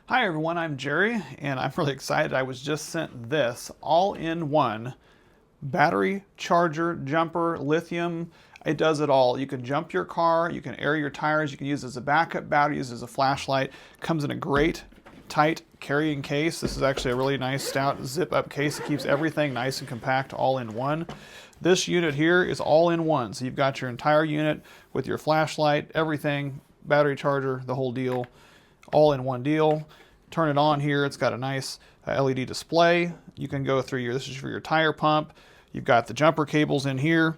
Hi everyone, I'm Jerry, and I'm really excited. I was just sent this all-in-one battery, charger, jumper, lithium. It does it all. You can jump your car, you can air your tires, you can use it as a backup battery, use it as a flashlight. Comes in a great, tight carrying case. This is actually a really nice, stout zip-up case. It keeps everything nice and compact all in one. This unit here is all in one. So you've got your entire unit with your flashlight, everything, battery charger, the whole deal. All in one deal. Turn it on here. It's got a nice LED display. You can go through this is for your tire pump. You've got the jumper cables in here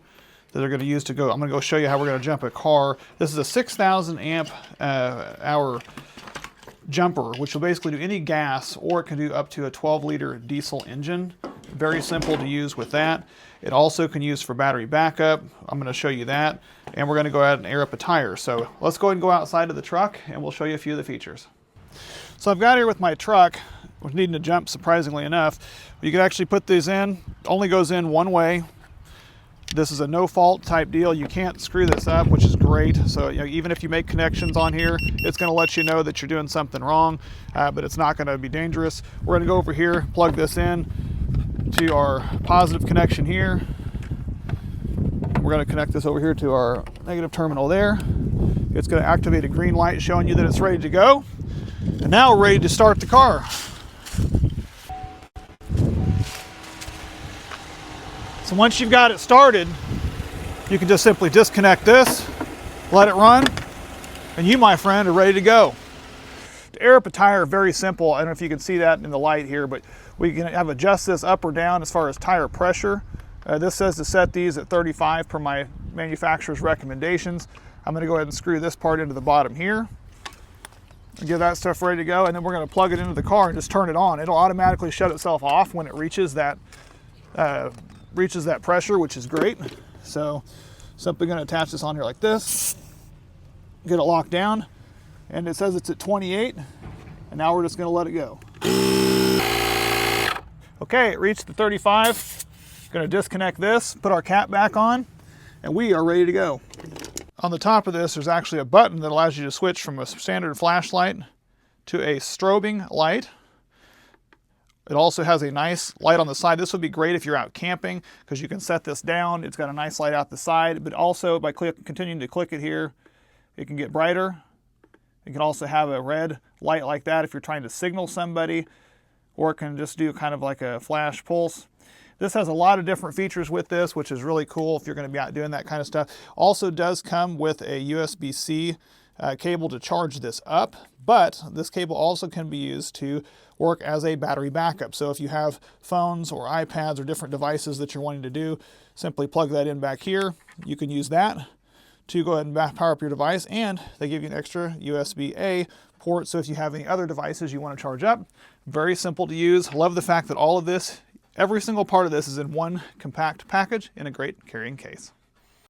that are going to use to go. I'm going to go show you how we're going to jump a car. This is a 6,000 amp hour jumper, which will basically do any gas, or it can do up to a 12-liter diesel engine. Very simple to use with that. It also can use for battery backup. I'm going to show you that. And we're going to go ahead and air up a tire. So let's go ahead and go outside of the truck and we'll show you a few of the features. So I've got here with my truck, we're needing to jump surprisingly enough. You can actually put these in, only goes in one way. This is a no fault type deal. You can't screw this up, which is great. So even if you make connections on here, it's going to let you know that you're doing something wrong, but it's not going to be dangerous. We're going to go over here, plug this in to our positive connection here. We're going to connect this over here to our negative terminal there. It's going to activate a green light showing you that it's ready to go. And now we're ready to start the car. So once you've got it started, you can just simply disconnect this, let it run, and you, my friend, are ready to go. To air up a tire, very simple. I don't know if you can see that in the light here, but we can adjust this up or down as far as tire pressure. This says to set these at 35 per my manufacturer's recommendations. I'm going to go ahead and screw this part into the bottom here. Get that stuff ready to go, and then we're going to plug it into the car and just turn it on. It'll automatically shut itself off when it reaches that pressure, which is great. So simply going to attach this on here like this, get it locked down, and it says it's at 28, and now we're just going to let it go. Okay, it reached the 35. Going to disconnect this, put our cap back on, and we are ready to go. On the top of this, there's actually a button that allows you to switch from a standard flashlight to a strobing light. It also has a nice light on the side. This would be great if you're out camping because you can set this down. It's got a nice light out the side, but also by continuing to click it here, it can get brighter. It can also have a red light like that if you're trying to signal somebody, or it can just do kind of like a flash pulse. This has a lot of different features with this, which is really cool if you're going to be out doing that kind of stuff. Also does come with a USB-C cable to charge this up, but this cable also can be used to work as a battery backup. So if you have phones or iPads or different devices that you're wanting to do, simply plug that in back here. You can use that to go ahead and power up your device, and they give you an extra USB-A port, so if you have any other devices you want to charge up, very simple to use. Love the fact that all of this, every single part of this is in one compact package in a great carrying case.